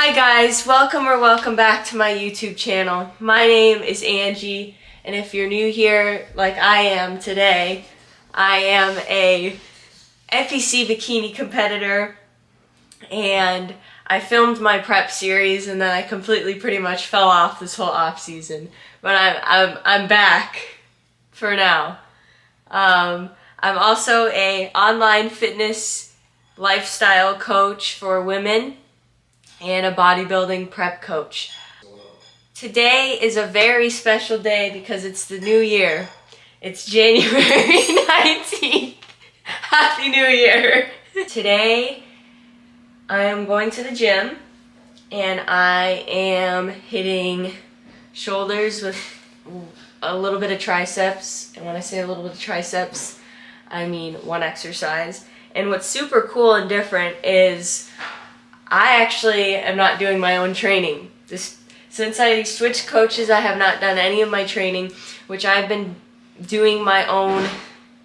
Hi guys, welcome back to my YouTube channel. My name is Angie, and if you're new here like I am today, I am a FEC bikini competitor, and I filmed my prep series and then I completely pretty much fell off this whole off season. But I'm back for now. I'm also a online fitness lifestyle coach for women and a bodybuilding prep coach. Today is a very special day because it's the new year. It's January 19th. Happy New Year. Today I am going to the gym and I am hitting shoulders with a little bit of triceps. And when I say a little bit of triceps, I mean one exercise. And what's super cool and different is I actually am not doing my own training. Since I switched coaches, I have not done any of my training, which I've been doing my own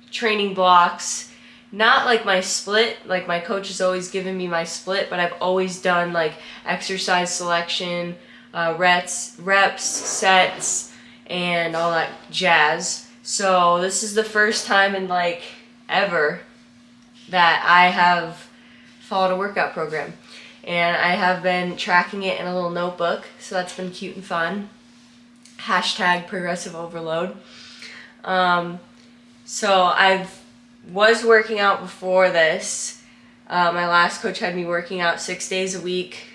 training blocks. Not like my split, like my coach has always given me my split, but I've always done like exercise selection, reps, sets, and all that jazz. So this is the first time in like ever that I have followed a workout program. And I have been tracking it in a little notebook, so that's been cute and fun. Hashtag progressive overload. So I was working out before this. My last coach had me working out 6 days a week,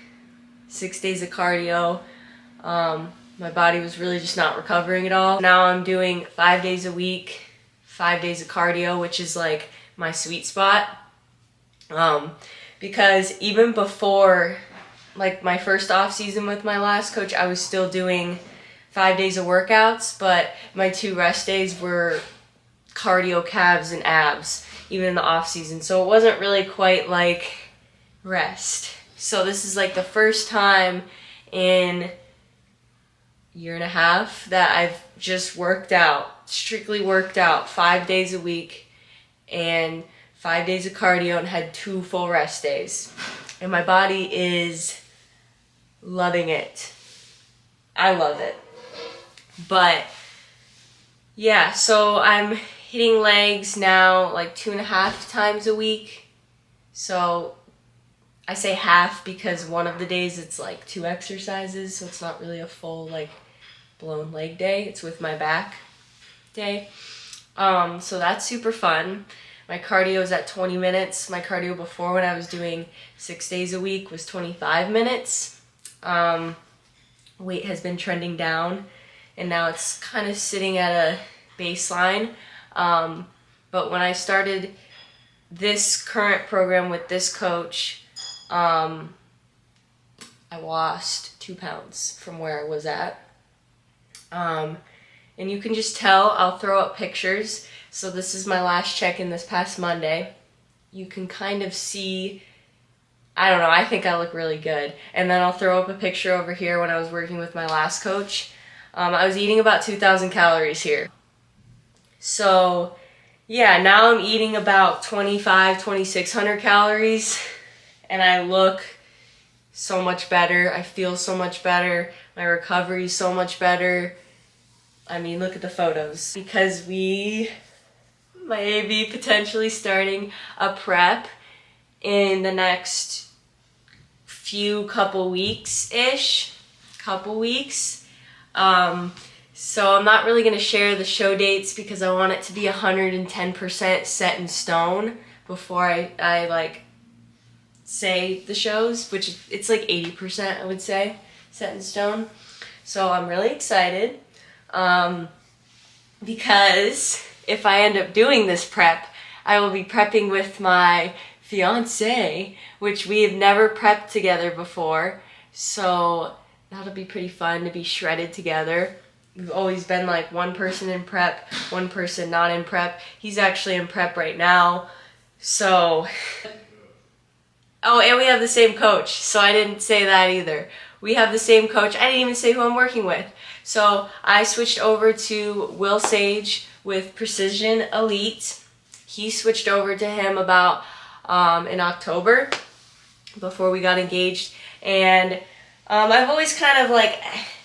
6 days of cardio. My body was really just not recovering at all. Now I'm doing 5 days a week, 5 days of cardio, which is like my sweet spot. Because even before, like my first off season with my last coach, I was still doing 5 days of workouts, but my 2 rest days were cardio, calves, and abs, even in the off season. So it wasn't really quite like rest. So this is like the first time in a year and a half that I've just worked out, strictly worked out 5 days a week, and 5 days of cardio, and had 2 full rest days. And my body is loving it. I love it. But yeah, so I'm hitting legs now like 2.5 times a week. So I say half because one of the days it's like 2 exercises, so it's not really a full like blown leg day. It's with my back day. So that's super fun. My cardio is at 20 minutes. My cardio before, when I was doing 6 days a week, was 25 minutes. Weight has been trending down, and now it's kind of sitting at a baseline. But when I started this current program with this coach, I lost 2 pounds from where I was at. And you can just tell, I'll throw up pictures. So this is my last check-in this past Monday. You can kind of see, I don't know, I think I look really good. And then I'll throw up a picture over here when I was working with my last coach. I was eating about 2,000 calories here. So yeah, now I'm eating about 2,600 calories, and I look so much better. I feel so much better. My recovery is so much better. I mean, look at the photos. Because we may be potentially starting a prep in the next couple weeks-ish. So I'm not really going to share the show dates because I want it to be 110% set in stone before I like say the shows, which it's like 80% I would say set in stone. So I'm really excited. Because if I end up doing this prep, I will be prepping with my fiance, which we have never prepped together before. So that'll be pretty fun to be shredded together. We've always been like one person in prep, one person not in prep. He's actually in prep right now. So, oh, and we have the same coach. So I didn't say that either. We have the same coach. I didn't even say who I'm working with. So I switched over to Will Sage with Precision Elite. He switched over to him about in October before we got engaged. And I've always kind of like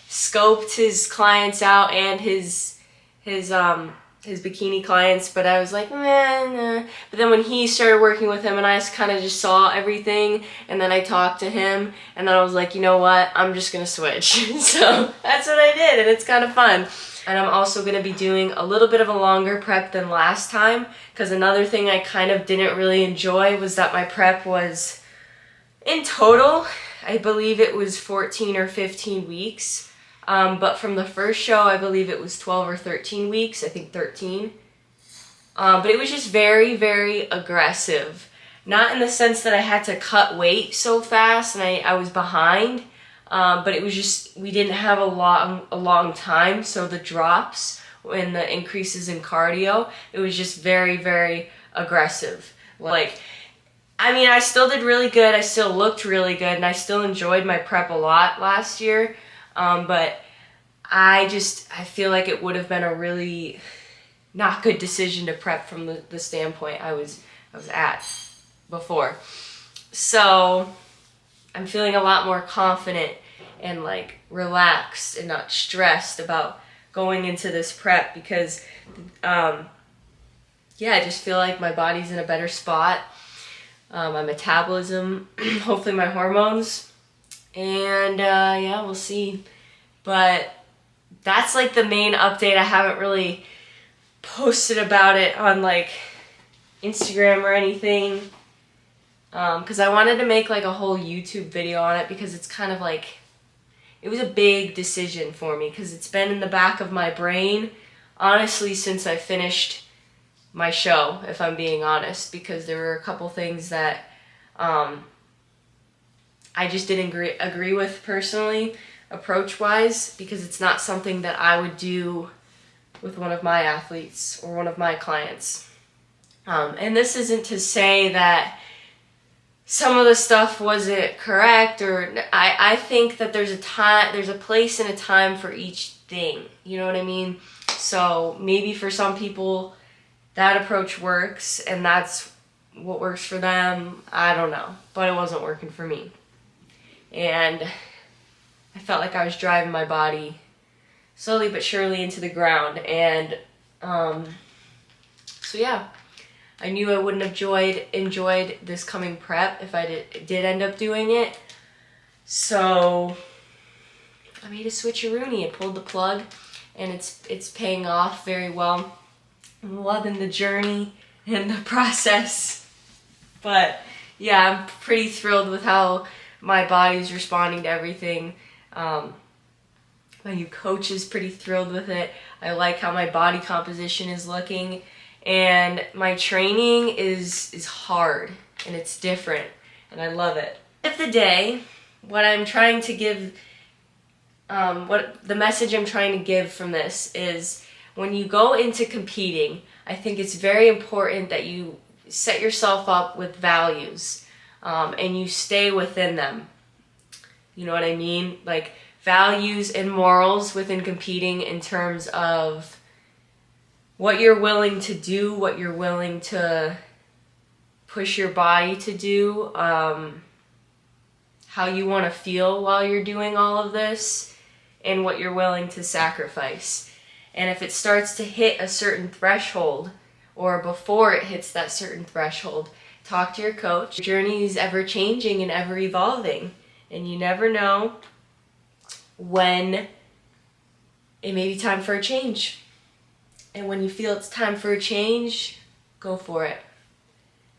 scoped his clients out and his bikini clients, but I was like, nah. But then when he started working with him and I kind of just saw everything, and then I talked to him, and then I was like, you know what, I'm just gonna switch. So that's what I did, and it's kind of fun. And I'm also gonna be doing a little bit of a longer prep than last time, because another thing I kind of didn't really enjoy was that my prep was, in total, I believe it was 14 or 15 weeks. But from the first show, I believe it was 12 or 13 weeks. I think 13. But it was just very, very aggressive. Not in the sense that I had to cut weight so fast and I was behind. But it was just, we didn't have a long time. So the drops and the increases in cardio, it was just very, very aggressive. Like, I mean, I still did really good. I still looked really good. And I still enjoyed my prep a lot last year. But I feel like it would have been a really not good decision to prep from the standpoint I was at before. So I'm feeling a lot more confident and like relaxed and not stressed about going into this prep because, I just feel like my body's in a better spot. My metabolism, hopefully my hormones. And we'll see. But that's like the main update. I haven't really posted about it on like Instagram or anything. Because I wanted to make like a whole YouTube video on it because it's kind of like, it was a big decision for me because it's been in the back of my brain, honestly, since I finished my show, if I'm being honest, because there were a couple things that I just didn't agree with personally, approach-wise, because it's not something that I would do with one of my athletes or one of my clients. And this isn't to say that some of the stuff wasn't correct, or I think that there's a place and a time for each thing. You know what I mean? So maybe for some people that approach works and that's what works for them. I don't know, but it wasn't working for me. And I felt like I was driving my body slowly but surely into the ground. And I knew I wouldn't have enjoyed this coming prep if I did end up doing it. So I made a switcheroony. I pulled the plug, and it's paying off very well. I'm loving the journey and the process. But yeah, I'm pretty thrilled with how my body's responding to everything. My new coach is pretty thrilled with it. I like how my body composition is looking. And my training is hard and it's different. And I love it. At the end of the day, what I'm trying to give, what the message I'm trying to give from this is, when you go into competing, I think it's very important that you set yourself up with values, and you stay within them. You know what I mean? Like values and morals within competing in terms of what you're willing to do, what you're willing to push your body to do, how you want to feel while you're doing all of this, and what you're willing to sacrifice. And if it starts to hit a certain threshold, or before it hits that certain threshold, talk to your coach. Your journey is ever changing and ever evolving, and you never know when it may be time for a change. And when you feel it's time for a change, go for it.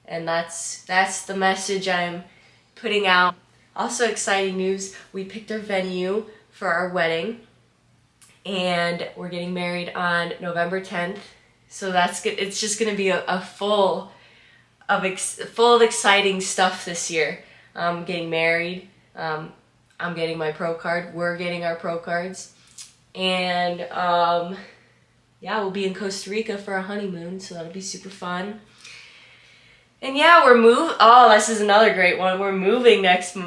And that's the message I'm putting out. Also exciting news, we picked our venue for our wedding, and we're getting married on November 10th. So that's good. It's just going to be a full of exciting stuff this year. I'm getting married. I'm getting my pro card. We're getting our pro cards. And we'll be in Costa Rica for a honeymoon, so that'll be super fun. And yeah, this is another great one. We're moving next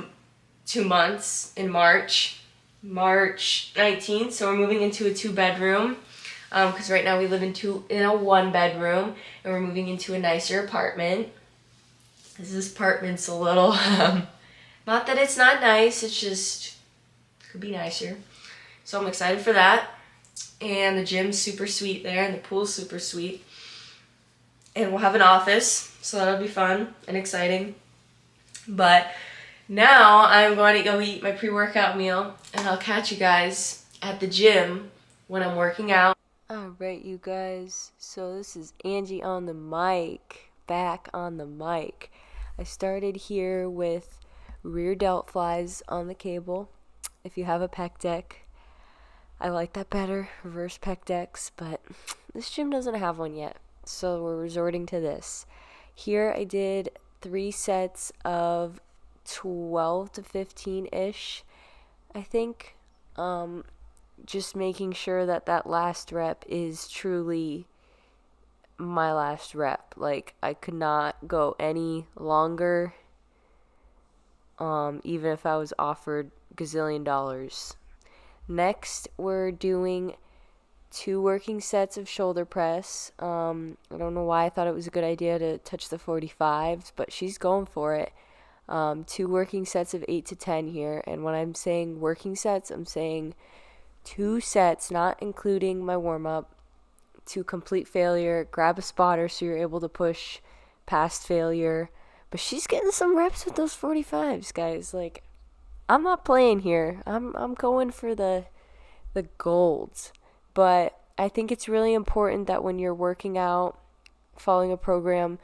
2 months in March 19th. So we're moving into a 2-bedroom. Because right now we live in a 1-bedroom, and we're moving into a nicer apartment. This apartment's a little Not that it's not nice, it's just could be nicer. So I'm excited for that. And the gym's super sweet there, and the pool's super sweet. And we'll have an office, so that'll be fun and exciting. But now I'm going to go eat my pre-workout meal, and I'll catch you guys at the gym when I'm working out. Alright, you guys, so this is Angie on the mic, back on the mic. I started here with rear delt flies on the cable. If you have a pec deck, I like that better, reverse pec decks, but this gym doesn't have one yet, so we're resorting to this. Here I did 3 sets of 12 to 15-ish, I think. Just making sure that that last rep is truly my last rep. Like, I could not go any longer, even if I was offered gazillion dollars. Next, we're doing 2 working sets of shoulder press. I don't know why I thought it was a good idea to touch the 45s, but she's going for it. 2 working sets of 8 to 10 here. And when I'm saying working sets, I'm saying 2 sets, not including my warm-up, to complete failure. Grab a spotter so you're able to push past failure. But she's getting some reps with those 45s, guys. Like, I'm not playing here. I'm going for the golds. But I think it's really important that when you're working out, following a program,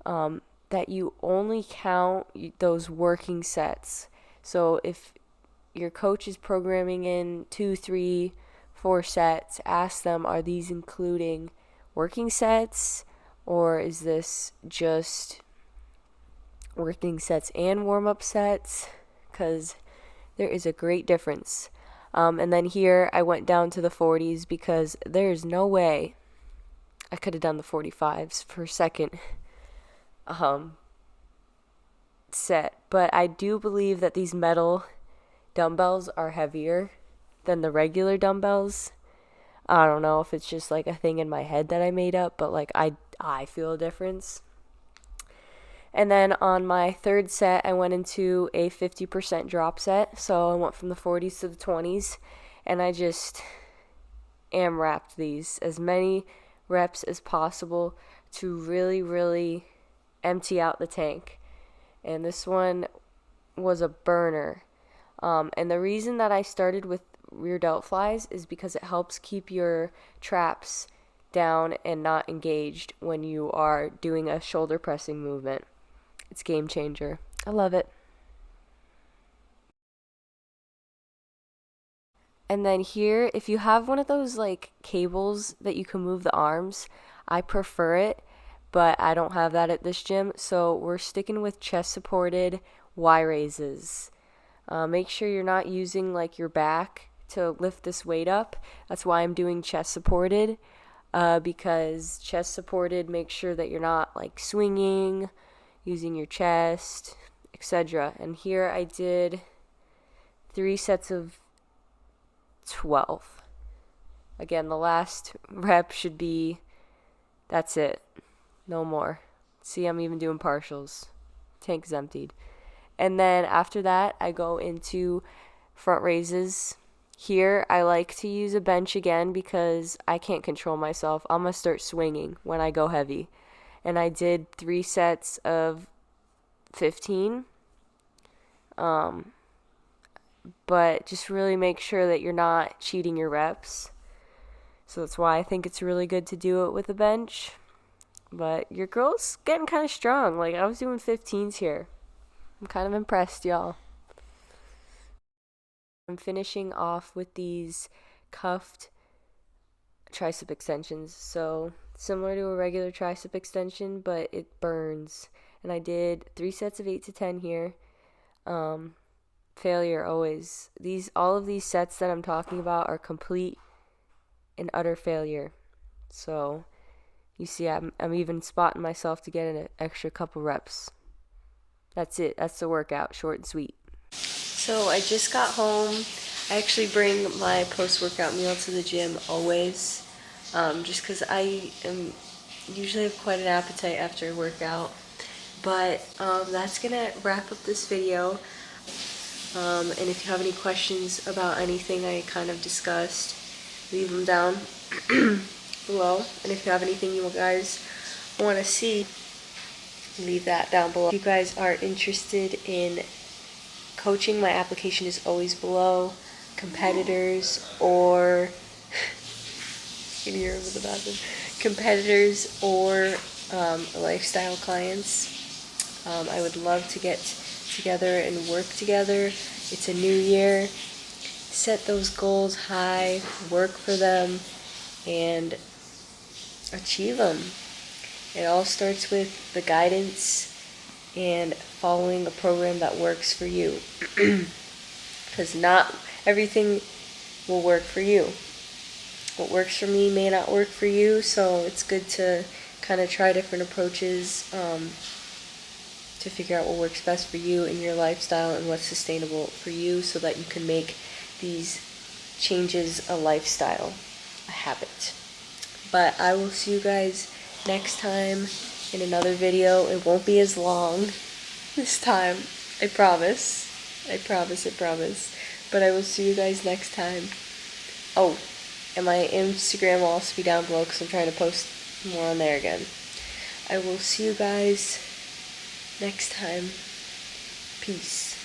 that you only count those working sets. So if your coach is programming in 2, 3, 4 sets, ask them, are these including working sets, or is this just working sets and warm-up sets? Because there is a great difference. And then here I went down to the 40s because there's no way I could have done the 45s for a second set. But I do believe that these metal dumbbells are heavier than the regular dumbbells. I don't know if it's just like a thing in my head that I made up, but like I feel a difference. And then on my third set, I went into a 50% drop set. So I went from the 40s to the 20s, and I just wrapped these as many reps as possible to really, really empty out the tank. And this one was a burner. And the reason that I started with rear delt flies is because it helps keep your traps down and not engaged when you are doing a shoulder pressing movement. It's a game changer. I love it. And then here, if you have one of those like cables that you can move the arms, I prefer it, but I don't have that at this gym, so we're sticking with chest supported Y raises. Make sure you're not using like your back to lift this weight up. That's why I'm doing chest supported, because chest supported makes sure that you're not like swinging, using your chest, etc. And here I did 3 sets of 12. Again, the last rep should be, that's it. No more. See, I'm even doing partials. Tank is emptied. And then after that, I go into front raises. Here, I like to use a bench again because I can't control myself. I'm going to start swinging when I go heavy. And I did 3 sets of 15. But just really make sure that you're not cheating your reps. So that's why I think it's really good to do it with a bench. But your girl's getting kind of strong. Like, I was doing 15s here. I'm kind of impressed, y'all. I'm finishing off with these cuffed tricep extensions. So similar to a regular tricep extension, but it burns. And I did 3 sets of 8 to 10 here. Failure always. All of these sets that I'm talking about are complete and utter failure. So you see, I'm even spotting myself to get an extra couple reps. That's it. That's the workout. Short and sweet. So I just got home. I actually bring my post-workout meal to the gym always, just because I usually have quite an appetite after a workout. But that's gonna wrap up this video. And if you have any questions about anything I kind of discussed, leave them down below. And if you have anything you guys want to see, leave that down below. If you guys are interested in coaching, my application is always below. Competitors or can you hear over the bathroom? Competitors or lifestyle clients. I would love to get together and work together. It's a new year. Set those goals high, work for them, and achieve them. It all starts with the guidance and following a program that works for you. Because not everything will work for you. What works for me may not work for you, so it's good to kind of try different approaches to figure out what works best for you and your lifestyle and what's sustainable for you, so that you can make these changes a lifestyle, a habit. But I will see you guys next time in another video. It won't be as long this time, I promise. I promise. But I will see you guys next time. Oh, and my Instagram will also be down below because I'm trying to post more on there again. I will see you guys next time. Peace.